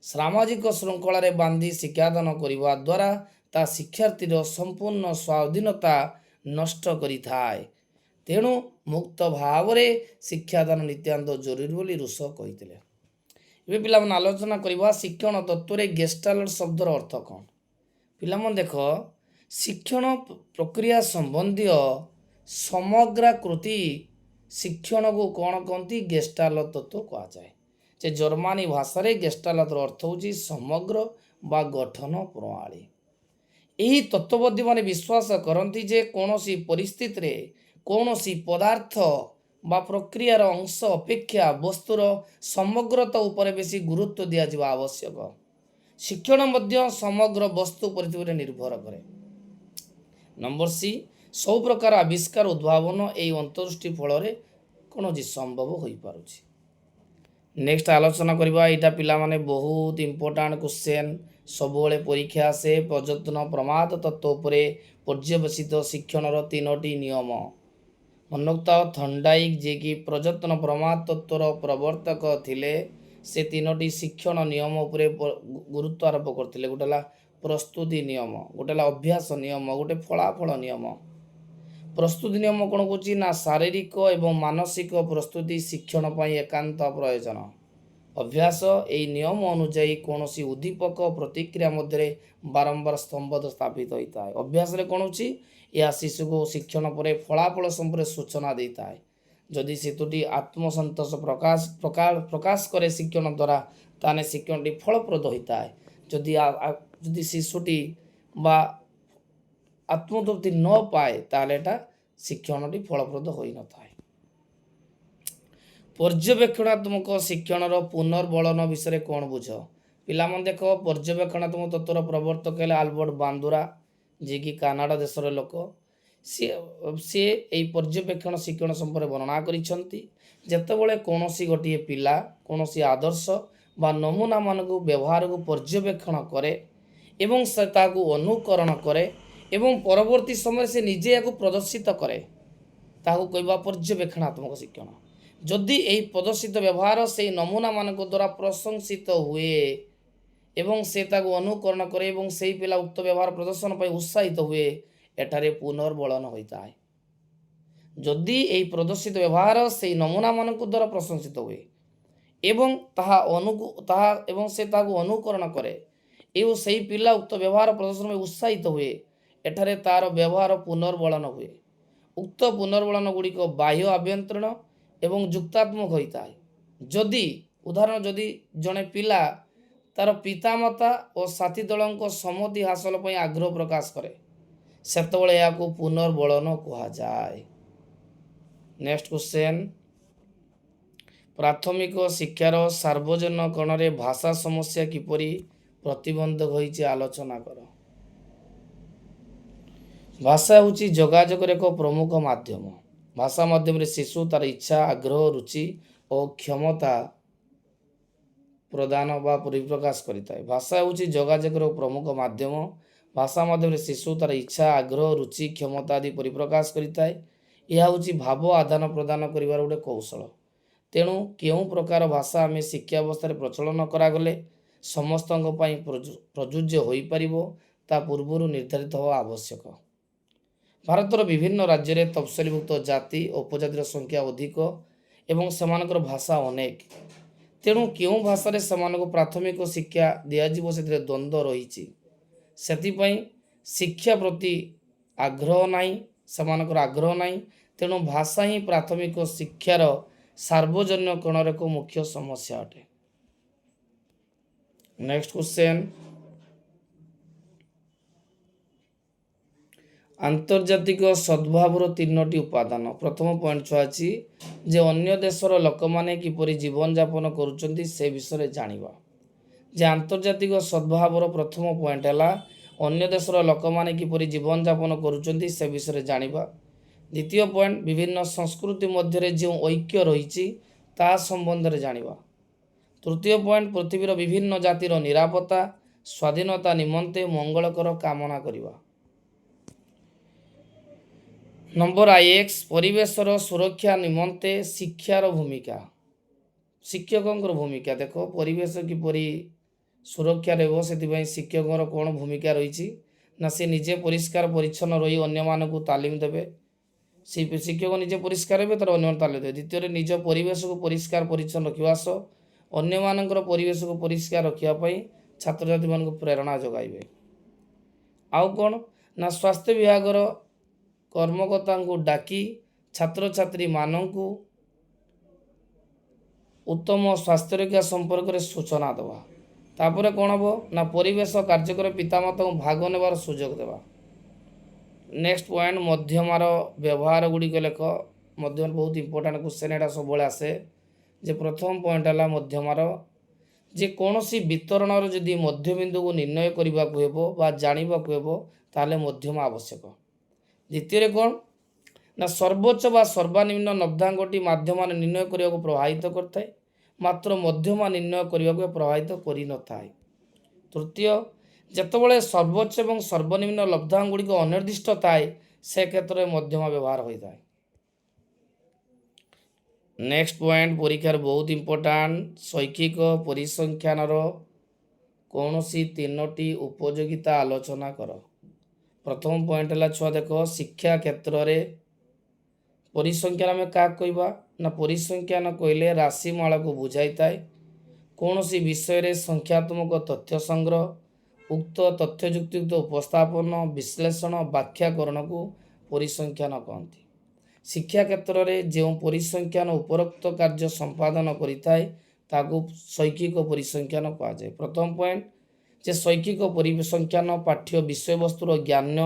ସାମାଜିକ ଶୃଙ୍ଖଳାରେ ବାନ୍ଧି ଶିକ୍ଷାଦାନ କରିବା ଦ୍ୱାରା ତାହା ଶିକ୍ଷାର୍ଥୀର ସମ୍ପୂର୍ଣ୍ଣ ସ୍ୱାଧୀନତା ନଷ୍ଟ କରିଥାଏ। ତେଣୁ ମୁକ୍ତ ଭାବରେ ଶିକ୍ଷାଦାନ ନିତ୍ୟାନ୍ତ ଜରୁରୀ ବୋଲି ରୁଷୋ କହିଥିଲେ। ଏବେ ପିଲାମାନେ ଆଲୋଚନା କରିବା ଶିକ୍ଷଣ ତତ୍ତ୍ୱରେ ଗେଷ୍ଟାଲ୍ଟ ଶବ୍ଦର ଅର୍ଥ କ'ଣ। ପିଲାମାନେ ଦେଖ, ଶିକ୍ଷଣ ପ୍ରକ୍ରିୟା ସମ୍ବନ୍ଧୀୟ ସମଗ୍ରାକୃତି ଶିକ୍ଷଣକୁ କ'ଣ କହନ୍ତି? ଗେଷ୍ଟାଲ୍ଟ ତତ୍ତ୍ୱ କୁହାଯାଏ। ଯେ ଜର୍ମାନୀ ଭାଷାରେ ଗେଷ୍ଟାଲ୍ଟର ଅର୍ଥ ହେଉଛି ସମଗ୍ର ବା ଗଠନ ପ୍ରଣାଳୀ। ଏହି ତତ୍ତ୍ୱବୋଧୀମାନେ ବିଶ୍ୱାସ କରନ୍ତି ଯେ କୌଣସି ପରିସ୍ଥିତିରେ କୌଣସି ପଦାର୍ଥ ବା ପ୍ରକ୍ରିୟାର ଅଂଶ ଅପେକ୍ଷା ବସ୍ତୁର ସମଗ୍ରତା ଉପରେ ବେଶୀ ଗୁରୁତ୍ୱ ଦିଆଯିବା ଆବଶ୍ୟକ। ଶିକ୍ଷଣ ମଧ୍ୟ ସମଗ୍ର ବସ୍ତୁ ପରିଥିତିରେ ନିର୍ଭର କରେ। ନମ୍ବର ସି, ସବୁ ପ୍ରକାର ଆବିଷ୍କାର ଉଦ୍ଭାବନ ଏହି ଅନ୍ତର୍ଦୃଷ୍ଟି ଫଳରେ କ'ଣ ହେଉଛି? ସମ୍ଭବ ହୋଇପାରୁଛି। ନେକ୍ସଟ ଆଲୋଚନା କରିବା, ଏଇଟା ପିଲାମାନେ ବହୁତ ଇମ୍ପୋର୍ଟାଣ୍ଟ କ୍ୱେଶ୍ଚେନ୍, ସବୁବେଳେ ପରୀକ୍ଷା ଆସେ। ପ୍ରଯତ୍ନ ପ୍ରମାଦ ତତ୍ତ୍ୱ ଉପରେ ପର୍ଯ୍ୟବେସିତ ଶିକ୍ଷଣର 3ଟି ନିୟମ। ମନୋକ୍ତାଅ ଥର୍ଣ୍ଡାଇକ୍ ଯିଏକି ପ୍ରଯତ୍ନ ପ୍ରମାଦ ତତ୍ତ୍ୱର ପ୍ରବର୍ତ୍ତକ ଥିଲେ, ସେ 3ଟି ଶିକ୍ଷଣ ନିୟମ ଉପରେ ଗୁରୁତ୍ୱ ଆରୋପ କରିଥିଲେ। ଗୋଟେ ହେଲା ପ୍ରସ୍ତୁତି ନିୟମ, ଗୋଟେ ହେଲା ଅଭ୍ୟାସ ନିୟମ, ଗୋଟେ ଫଳାଫଳ ନିୟମ। ପ୍ରସ୍ତୁତି ନିୟମ କ'ଣ କହୁଛି ନା ଶାରୀରିକ ଏବଂ ମାନସିକ ପ୍ରସ୍ତୁତି ଶିକ୍ଷଣ ପାଇଁ ଏକାନ୍ତ ପ୍ରୟୋଜନ। ଅଭ୍ୟାସ, ଏହି ନିୟମ ଅନୁଯାୟୀ କୌଣସି ଉଦ୍ଦୀପକ ପ୍ରତିକ୍ରିୟା ମଧ୍ୟରେ ବାରମ୍ବାର ସମ୍ବନ୍ଧ ସ୍ଥାପିତ ହୋଇଥାଏ। ଅଭ୍ୟାସରେ କ'ଣ ହେଉଛି? ଏହା ଶିଶୁକୁ ଶିକ୍ଷଣ ପରେ ଫଳାଫଳ ସମ୍ପର୍କରେ ସୂଚନା ଦେଇଥାଏ। ଯଦି ଶିଶୁଟି ଆତ୍ମସନ୍ତୋଷ ପ୍ରକାଶ କରେ ଶିକ୍ଷଣ ଦ୍ୱାରା, ତାହେଲେ ଶିକ୍ଷଣଟି ଫଳପ୍ରଦ ହୋଇଥାଏ। ଯଦି ଶିଶୁଟି ବା ଆତ୍ମତୃପ୍ତି ନ ପାଏ, ତାହେଲେ ଏଟା ଶିକ୍ଷଣଟି ଫଳପ୍ରଦ ହୋଇନଥାଏ। ପର୍ଯ୍ୟବେକ୍ଷଣାତ୍ମକ ଶିକ୍ଷଣର ପୁନର୍ବଳନ ବିଷୟରେ କ'ଣ ବୁଝ? ପିଲାମାନେ ଦେଖ, ପର୍ଯ୍ୟବେକ୍ଷଣାତ୍ମକ ତତ୍ତ୍ୱର ପ୍ରବର୍ତ୍ତକ ହେଲେ ଆଲବର୍ଟ ବାନ୍ଦୁରା, ଯିଏକି କାନାଡ଼ା ଦେଶର ଲୋକ। ସିଏ ଏହି ପର୍ଯ୍ୟବେକ୍ଷଣ ଶିକ୍ଷଣ ସମ୍ପର୍କରେ ବର୍ଣ୍ଣନା କରିଛନ୍ତି। ଯେତେବେଳେ କୌଣସି ଗୋଟିଏ ପିଲା କୌଣସି ଆଦର୍ଶ ବା ନମୁନାମାନଙ୍କୁ ବ୍ୟବହାରକୁ ପର୍ଯ୍ୟବେକ୍ଷଣ କରେ ଏବଂ ସେ ତାହାକୁ ଅନୁକରଣ କରେ ଏବଂ ପରବର୍ତ୍ତୀ ସମୟରେ ସେ ନିଜେ ଏହାକୁ ପ୍ରଦର୍ଶିତ କରେ, ତାହାକୁ କହିବା ପର୍ଯ୍ୟବେକ୍ଷଣାତ୍ମକ ଶିକ୍ଷଣ। ଯଦି ଏହି ପ୍ରଦର୍ଶିତ ବ୍ୟବହାର ସେହି ନମୁନାମାନଙ୍କ ଦ୍ୱାରା ପ୍ରଶଂସିତ ହୁଏ ଏବଂ ସେ ତାକୁ ଅନୁକରଣ କରେ ଏବଂ ସେହି ପିଲା ଉକ୍ତ ବ୍ୟବହାର ପ୍ରଦର୍ଶନ ପାଇଁ ଉତ୍ସାହିତ ହୁଏ, ଏଠାରେ ପୁନର୍ବଳନ ହୋଇଥାଏ। ଯଦି ଏହି ପ୍ରଦର୍ଶିତ ବ୍ୟବହାର ସେହି ନମୁନାମାନଙ୍କ ଦ୍ୱାରା ପ୍ରଶଂସିତ ହୁଏ ଏବଂ ଏବଂ ସେ ତାହାକୁ ଅନୁକରଣ କରେ ଏବଂ ସେହି ପିଲା ଉକ୍ତ ବ୍ୟବହାର ପ୍ରଦର୍ଶନ ପାଇଁ ଉତ୍ସାହିତ ହୁଏ, ଏଠାରେ ତା'ର ବ୍ୟବହାର ପୁନର୍ବଳନ ହୁଏ। ଉକ୍ତ ପୁନର୍ବଳନ ଗୁଡ଼ିକ ବାହ୍ୟ, ଆଭ୍ୟନ୍ତରୀଣ ଏବଂ ଯୁକ୍ତାତ୍ମକ ହୋଇଥାଏ। ଯଦି ଜଣେ ପିଲା ତା'ର ପିତାମାତା ଓ ସାଥୀ ଦଳଙ୍କ ସମ୍ମତି ହାସଲ ପାଇଁ ଆଗ୍ରହ ପ୍ରକାଶ କରେ, ସେତେବେଳେ ଏହାକୁ ପୁନର୍ବଳନ କୁହାଯାଏ। ନେକ୍ସଟ କ୍ୱେଶ୍ଚେନ୍, ପ୍ରାଥମିକ ଶିକ୍ଷାର ସାର୍ବଜନୀକରଣରେ ଭାଷା ସମସ୍ୟା କିପରି ପ୍ରତିବନ୍ଧକ ହୋଇଛି ଆଲୋଚନା କର। ଭାଷା ହେଉଛି ଯୋଗାଯୋଗର ଏକ ପ୍ରମୁଖ ମାଧ୍ୟମ। ଭାଷା ମାଧ୍ୟମରେ ଶିଶୁ ତା'ର ଇଚ୍ଛା, ଆଗ୍ରହ, ରୁଚି ଓ କ୍ଷମତା ପ୍ରଦାନ ବା ପରିପ୍ରକାଶ କରିଥାଏ। ଭାଷା ହେଉଛି ଯୋଗାଯୋଗର ପ୍ରମୁଖ ମାଧ୍ୟମ। ଭାଷା ମାଧ୍ୟମରେ ଶିଶୁ ତା'ର ଇଚ୍ଛା, ଆଗ୍ରହ, ରୁଚି, କ୍ଷମତା ଆଦି ପରିପ୍ରକାଶ କରିଥାଏ। ଏହା ହେଉଛି ଭାବ ଆଦାନ ପ୍ରଦାନ କରିବାର ଗୋଟେ କୌଶଳ। ତେଣୁ କେଉଁ ପ୍ରକାର ଭାଷା ଆମେ ଶିକ୍ଷା ଅବସ୍ଥାରେ ପ୍ରଚଳନ କରାଗଲେ ସମସ୍ତଙ୍କ ପାଇଁ ପ୍ରଯୁଜ୍ୟ ହୋଇପାରିବ, ତା ପୂର୍ବରୁ ନିର୍ଦ୍ଧାରିତ ହେବା ଆବଶ୍ୟକ। ଭାରତର ବିଭିନ୍ନ ରାଜ୍ୟରେ ତଫସିଲଭୁକ୍ତ ଜାତି ଓ ଉପଜାତିର ସଂଖ୍ୟା ଅଧିକ ଏବଂ ସେମାନଙ୍କର ଭାଷା ଅନେକ। ତେଣୁ କେଉଁ ଭାଷାରେ ସେମାନଙ୍କୁ ପ୍ରାଥମିକ ଶିକ୍ଷା ଦିଆଯିବ ସେଥିରେ ଦ୍ୱନ୍ଦ୍ୱ ରହିଛି। ସେଥିପାଇଁ ଶିକ୍ଷା ପ୍ରତି ସେମାନଙ୍କର ଆଗ୍ରହ ନାହିଁ। ତେଣୁ ଭାଷା ହିଁ ପ୍ରାଥମିକ ଶିକ୍ଷାର ସାର୍ବଜନୀକରଣର ଏକ ମୁଖ୍ୟ ସମସ୍ୟା ଅଟେ। ନେକ୍ସଟ କ୍ୱେଶ୍ଚେନ୍, ଆନ୍ତର୍ଜାତିକ ସଦ୍ଭାବର 3ଟି ଉପାଦାନ। ପ୍ରଥମ ପଏଣ୍ଟ ଛୁଆ ଅଛି ଯେ ଅନ୍ୟ ଦେଶର ଲୋକମାନେ କିପରି ଜୀବନଯାପନ କରୁଛନ୍ତି ସେ ବିଷୟରେ ଜାଣିବା। ଯେ ଆନ୍ତର୍ଜାତିକ ସଦ୍ଭାବର ପ୍ରଥମ ପଏଣ୍ଟ ହେଲା ଅନ୍ୟ ଦେଶର ଲୋକମାନେ କିପରି ଜୀବନଯାପନ କରୁଛନ୍ତି ସେ ବିଷୟରେ ଜାଣିବା। ଦ୍ୱିତୀୟ ପଏଣ୍ଟ, ବିଭିନ୍ନ ସଂସ୍କୃତି ମଧ୍ୟରେ ଯେଉଁ ଐକ୍ୟ ରହିଛି ତାହା ସମ୍ବନ୍ଧରେ ଜାଣିବା। ତୃତୀୟ ପଏଣ୍ଟ, ପୃଥିବୀର ବିଭିନ୍ନ ଜାତିର ନିରାପତ୍ତା ସ୍ୱାଧୀନତା ନିମନ୍ତେ ମଙ୍ଗଳକର କାମନା କରିବା। ନମ୍ବର IX, ପରିବେଶର ସୁରକ୍ଷା ନିମନ୍ତେ ଶିକ୍ଷାର ଭୂମିକା। ଶିକ୍ଷକଙ୍କର ଭୂମିକା ଦେଖ, ପରିବେଶ କିପରି ସୁରକ୍ଷା ରହିବ ସେଥିପାଇଁ ଶିକ୍ଷକଙ୍କର କ'ଣ ଭୂମିକା ରହିଛି ନା ସେ ନିଜେ ପରିଷ୍କାର ପରିଚ୍ଛନ୍ନ ରହି ଅନ୍ୟମାନଙ୍କୁ ତାଲିମ ଦେବେ। ଶିକ୍ଷକ ନିଜେ ପରିଷ୍କାର ହେବେ ତାର ଅନ୍ୟମାନେ ତାଲିମ ଦେବେ। ଦ୍ୱିତୀୟରେ ନିଜ ପରିବେଶକୁ ପରିଷ୍କାର ପରିଚ୍ଛନ୍ନ ରଖିବା ସହ ଅନ୍ୟମାନଙ୍କର ପରିବେଶକୁ ପରିଷ୍କାର ରଖିବା ପାଇଁ ଛାତ୍ରଛାତ୍ରୀମାନଙ୍କୁ ପ୍ରେରଣା ଯୋଗାଇବେ। ଆଉ କ'ଣ ନା ସ୍ୱାସ୍ଥ୍ୟ ବିଭାଗର କର୍ମକର୍ତ୍ତାଙ୍କୁ ଡାକି ଛାତ୍ରଛାତ୍ରୀମାନଙ୍କୁ ଉତ୍ତମ ସ୍ୱାସ୍ଥ୍ୟରକ୍ଷା ସମ୍ପର୍କରେ ସୂଚନା ଦେବା। ତାପରେ କ'ଣ ହେବ ନା ପରିବେଶ କାର୍ଯ୍ୟକ୍ରମ ପିତାମାତାଙ୍କୁ ଭାଗ ନେବାର ସୁଯୋଗ ଦେବା। ନେକ୍ସଟ ପଏଣ୍ଟ ମଧ୍ୟମାର ବ୍ୟବହାର ଗୁଡ଼ିକ ଲେଖ। ମଧ୍ୟମ ବହୁତ ଇମ୍ପୋର୍ଟାଣ୍ଟ କ୍ୱେଶ୍ଚନ୍, ଏଇଟା ସବୁବେଳେ ଆସେ। ଯେ ପ୍ରଥମ ପଏଣ୍ଟ ହେଲା ମଧ୍ୟମାର, ଯେ କୌଣସି ବିତରଣର ଯଦି ମଧ୍ୟବିନ୍ଦୁକୁ ନିର୍ଣ୍ଣୟ କରିବାକୁ ହେବ ବା ଜାଣିବାକୁ ହେବ ତାହେଲେ ମଧ୍ୟମ ଆବଶ୍ୟକ। ଦ୍ୱିତୀୟରେ କ'ଣ ନା ସର୍ବୋଚ୍ଚ ବା ସର୍ବନିମ୍ନ ଲବ୍ଧାଙ୍କଟି ମାଧ୍ୟମରେ ନିର୍ଣ୍ଣୟ କରିବାକୁ ପ୍ରଭାବିତ କରିଥାଏ, ମାତ୍ର ମଧ୍ୟମା ନିର୍ଣ୍ଣୟ କରିବାକୁ ପ୍ରଭାବିତ କରିନଥାଏ। ତୃତୀୟ, ଯେତେବେଳେ ସର୍ବୋଚ୍ଚ ଏବଂ ସର୍ବନିମ୍ନ ଲବ୍ଧାଙ୍କ ଗୁଡ଼ିକ ଅନିର୍ଦ୍ଦିଷ୍ଟ ଥାଏ ସେ କ୍ଷେତ୍ରରେ ମଧ୍ୟମା ବ୍ୟବହାର ହୋଇଥାଏ। ନେକ୍ସଟ ପଏଣ୍ଟ ପରୀକ୍ଷାରେ ବହୁତ ଇମ୍ପୋର୍ଟାଣ୍ଟ, ଶୈକ୍ଷିକ ପରିସଂଖ୍ୟାନର କୌଣସି ତିନୋଟି ଉପଯୋଗିତା ଆଲୋଚନା କର। ପ୍ରଥମ ପଏଣ୍ଟ ହେଲା ଛୁଆ ଦେଖ, ଶିକ୍ଷା କ୍ଷେତ୍ରରେ ପରିସଂଖ୍ୟାନ ଆମେ କାହାକୁ କହିବା ନା ପରିସଂଖ୍ୟାନ କହିଲେ ରାଶିମାଳାକୁ ବୁଝାଇଥାଏ। କୌଣସି ବିଷୟରେ ସଂଖ୍ୟାତ୍ମକ ତଥ୍ୟ ସଂଗ୍ରହ, ଉକ୍ତ ତଥ୍ୟଯୁକ୍ତିଯୁକ୍ତ ଉପସ୍ଥାପନ, ବିଶ୍ଳେଷଣ, ବ୍ୟାଖ୍ୟାକରଣକୁ ପରିସଂଖ୍ୟାନ କହନ୍ତି। ଶିକ୍ଷା କ୍ଷେତ୍ରରେ ଯେଉଁ ପରିସଂଖ୍ୟାନ ଉପରୋକ୍ତ କାର୍ଯ୍ୟ ସମ୍ପାଦନ କରିଥାଏ ତାକୁ ଶୈକ୍ଷିକ ପରିସଂଖ୍ୟାନ କୁହାଯାଏ। ପ୍ରଥମ ପଏଣ୍ଟ ଯେ ଶୈକ୍ଷିକ ପରିସଂଖ୍ୟାନ ପାଠ୍ୟ ବିଷୟବସ୍ତୁର ଜ୍ଞାନ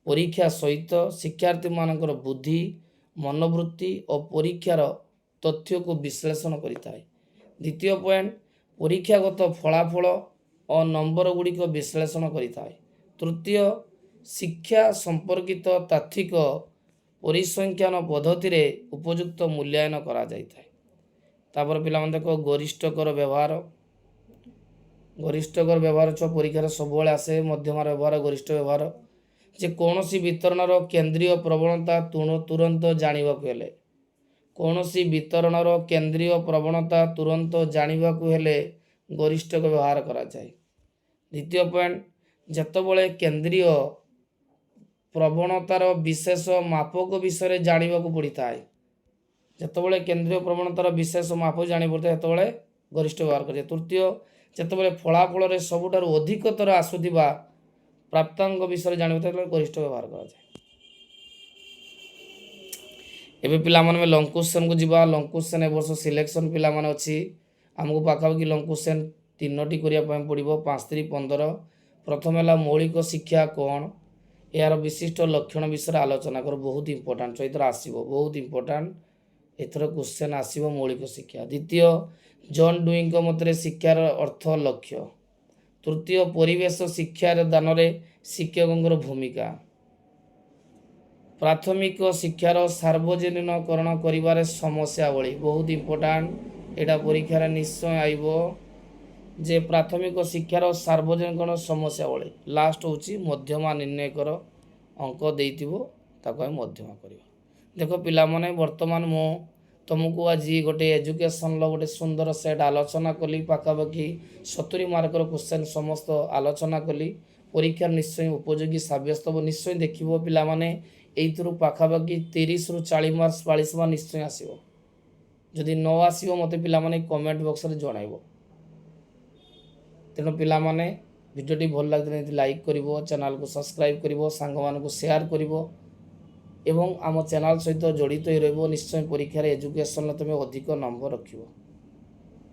ପରୀକ୍ଷା ସହିତ ଶିକ୍ଷାର୍ଥୀମାନଙ୍କର ବୁଦ୍ଧି, ମନୋବୃତ୍ତି ଓ ପରୀକ୍ଷାର ତଥ୍ୟକୁ ବିଶ୍ଳେଷଣ କରିଥାଏ। ଦ୍ୱିତୀୟ ପଏଣ୍ଟ ପରୀକ୍ଷାଗତ ଫଳାଫଳ ଓ ନମ୍ବର ଗୁଡ଼ିକ ବିଶ୍ଳେଷଣ କରିଥାଏ। ତୃତୀୟ, ଶିକ୍ଷା ସମ୍ପର୍କିତ ତାତ୍ତ୍ୱିକ ପରିସଂଖ୍ୟାନ ପଦ୍ଧତିରେ ଉପଯୁକ୍ତ ମୂଲ୍ୟାୟନ କରାଯାଇଥାଏ। ତାପରେ ପିଲାମାନେ ଦେଖ ଗରିଷ୍ଠକର ବ୍ୟବହାର। ଗରିଷ୍ଠକର ବ୍ୟବହାର ଛୁଆ ପରୀକ୍ଷାରେ ସବୁବେଳେ ଆସେ। ମଧ୍ୟମାର ବ୍ୟବହାର, ଗରିଷ୍ଠ ବ୍ୟବହାର। ଯେ କୌଣସି ବିତରଣର କେନ୍ଦ୍ରୀୟ ପ୍ରବଣତା ତୁରନ୍ତ ଜାଣିବାକୁ ହେଲେ, କୌଣସି ବିତରଣର କେନ୍ଦ୍ରୀୟ ପ୍ରବଣତା ତୁରନ୍ତ ଜାଣିବାକୁ ହେଲେ ଗରିଷ୍ଠକ ବ୍ୟବହାର କରାଯାଏ। ଦ୍ୱିତୀୟ ପଏଣ୍ଟ, ଯେତେବେଳେ କେନ୍ଦ୍ରୀୟ ପ୍ରବଣତାର ବିଶେଷ ମାପକ ବିଷୟରେ ଜାଣିବାକୁ ପଡ଼ିଥାଏ, ଯେତେବେଳେ କେନ୍ଦ୍ରୀୟ ପ୍ରବଣତାର ବିଶେଷ ମାପ ଜାଣିପଡ଼ିଥାଏ ସେତେବେଳେ ଗରିଷ୍ଠ ବ୍ୟବହାର କରାଯାଏ। ତୃତୀୟ, ଯେତେବେଳେ ଫଳାଫଳରେ ସବୁଠାରୁ ଅଧିକତର ଆସୁଥିବା ପ୍ରାପ୍ତାଙ୍କ ବିଷୟରେ ଜାଣିବାକୁ ହେଲେ ଗରିଷ୍ଠ ବ୍ୟବହାର କରାଯାଏ। ଏବେ ପିଲାମାନେ ଲଙ୍ଗ କ୍ୱେଶ୍ଚନକୁ ଯିବା। ଲଙ୍ଗ କ୍ୱେଶ୍ଚନ ଏ ବର୍ଷ ସିଲେକ୍ସନ ପିଲାମାନେ ଅଛି। ଆମକୁ ପାଖାପାଖି ଲଙ୍ଗ କ୍ୱେଶ୍ଚନ ତିନୋଟି କରିବା ପାଇଁ ପଡ଼ିବ, 5×3=15। ପ୍ରଥମ ହେଲା ମୌଳିକ ଶିକ୍ଷା କ'ଣ, ଏହାର ବିଶିଷ୍ଟ ଲକ୍ଷଣ ବିଷୟରେ ଆଲୋଚନା କର। ବହୁତ ଇମ୍ପୋର୍ଟାଣ୍ଟ, ଏଥର ଆସିବ, ବହୁତ ଇମ୍ପୋର୍ଟାଣ୍ଟ ଏଥର କ୍ୱେଶ୍ଚନ ଆସିବ ମୌଳିକ ଶିକ୍ଷା। ଦ୍ୱିତୀୟ, ଜନ୍ ଡୁଇଙ୍କ ମତରେ ଶିକ୍ଷାର ଅର୍ଥ ଲକ୍ଷ୍ୟ। ତୃତୀୟ, ପରିବେଶ ଶିକ୍ଷାର ଦାନରେ ଶିକ୍ଷକଙ୍କର ଭୂମିକା। ପ୍ରାଥମିକ ଶିକ୍ଷାର ସାର୍ବଜନୀନକରଣ କରିବାରେ ସମସ୍ୟାବଳୀ, ବହୁତ ଇମ୍ପୋର୍ଟାଣ୍ଟ, ଏଇଟା ପରୀକ୍ଷାରେ ନିଶ୍ଚୟ ଆଇବ। ଯେ ପ୍ରାଥମିକ ଶିକ୍ଷାର ସାର୍ବଜନୀକରଣ ସମସ୍ୟାବଳୀ। ଲାଷ୍ଟ ହେଉଛି ମଧ୍ୟମା ନିର୍ଣ୍ଣୟ କର। ଅଙ୍କ ଦେଇଥିବ ତାକୁ ଆମେ ମଧ୍ୟମା କରିବା। ଦେଖ ପିଲାମାନେ, ବର୍ତ୍ତମାନ ମୁଁ ତୁମକୁ ଆଜି ଗୋଟେ ଏଜୁକେସନର ଗୋଟେ ସୁନ୍ଦର ସେଟ୍ ଆଲୋଚନା କଲି। ପାଖାପାଖି 70 ମାର୍କର କ୍ୱେଶ୍ଚନ୍ ସମସ୍ତ ଆଲୋଚନା କଲି। ପରୀକ୍ଷାରେ ନିଶ୍ଚୟ ଉପଯୋଗୀ ସାବ୍ୟସ୍ତ ହେବ। ନିଶ୍ଚୟ ଦେଖିବ ପିଲାମାନେ, ଏଇଥିରୁ ପାଖାପାଖି 30ରୁ 40 ମାର୍କ 40 ମାର୍କ ନିଶ୍ଚୟ ଆସିବ। ଯଦି ନ ଆସିବ ମୋତେ ପିଲାମାନେ କମେଣ୍ଟ ବକ୍ସରେ ଜଣାଇବ। ତେଣୁ ପିଲାମାନେ ଭିଡ଼ିଓଟି ଭଲ ଲାଗିଲେ ଲାଇକ୍ କରିବ, ଚ୍ୟାନେଲକୁ ସବସ୍କ୍ରାଇବ୍ କରିବ, ସାଙ୍ଗମାନଙ୍କୁ ସେୟାର କରିବ ଏବଂ ଆମ ଚ୍ୟାନେଲ ସହିତ ଜଡ଼ିତ ହୋଇ ରହିବ। ନିଶ୍ଚୟ ପରୀକ୍ଷାରେ ଏଜୁକେସନରେ ତୁମେ ଅଧିକ ନମ୍ବର ରଖିବ।